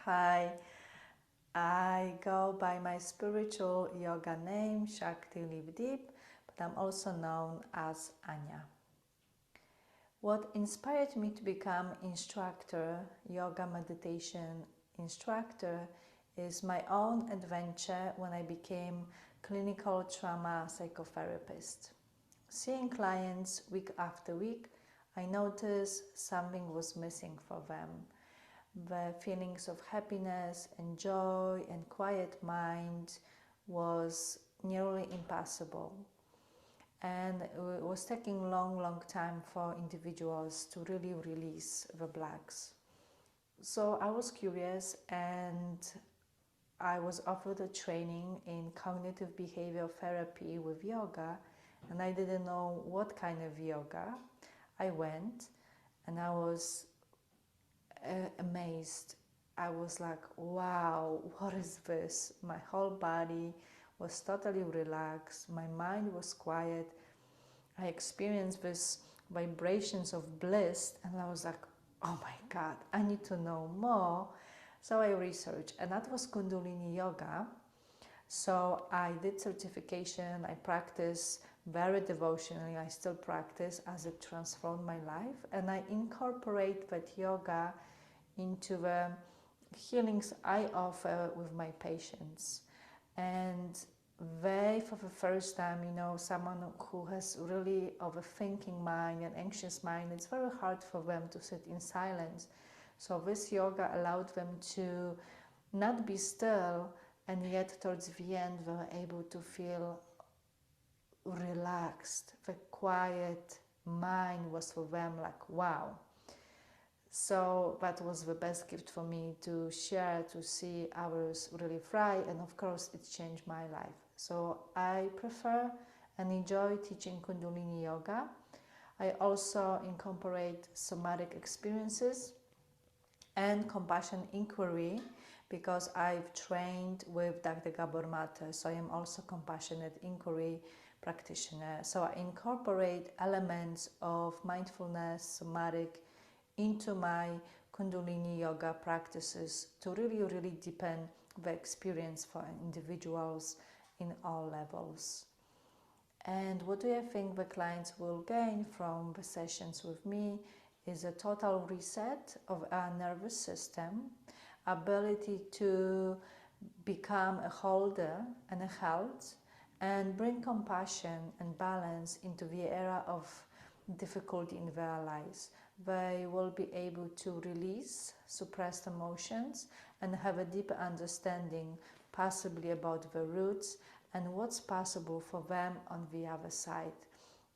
Hi, I go by my spiritual yoga name, Shakti Live Deep, but I'm also known as Anya. What inspired me to become instructor, yoga meditation instructor, is my own adventure when I became clinical trauma psychotherapist. Seeing clients week after week, I noticed something was missing for them. The feelings of happiness and joy and quiet mind was nearly impossible. And it was taking long time for individuals to really release the blocks. So I was curious and I was offered a training in cognitive behavioral therapy with yoga, and I didn't know what kind of yoga. I went and I was amazed. I was like, wow, what is this? My whole body was totally relaxed, my mind was quiet. I experienced these vibrations of bliss, and I was like, oh my God, I need to know more. So I researched, and that was Kundalini Yoga. So I did certification, I practice very devotionally, I still practice as it transformed my life, and I incorporate that yoga into the healings I offer with my patients. And they, for the first time, someone who has really overthinking mind and anxious mind, it's very hard for them to sit in silence. So this yoga allowed them to not be still, and yet towards the end they were able to feel relaxed. The quiet mind was for them like, wow. So that was the best gift for me to share, to see others really fly, and of course it changed my life. So I prefer and enjoy teaching Kundalini Yoga. I also incorporate somatic experiences and compassion inquiry because I've trained with Dr. Gabor Mate, so I am also compassionate inquiry practitioner. So I incorporate elements of mindfulness, somatic into my Kundalini Yoga practices to really deepen the experience for individuals in all levels. And what do I think the clients will gain from the sessions with me is a total reset of our nervous system, ability to become a holder and a health, and bring compassion and balance into the era of difficulty in their lives. They will be able to release suppressed emotions and have a deeper understanding, possibly about the roots and what's possible for them on the other side.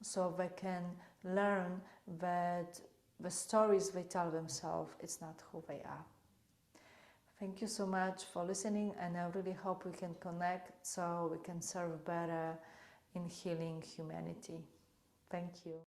So they can learn that the stories they tell themselves, it's not who they are. Thank you so much for listening, and I really hope we can connect so we can serve better in healing humanity. Thank you.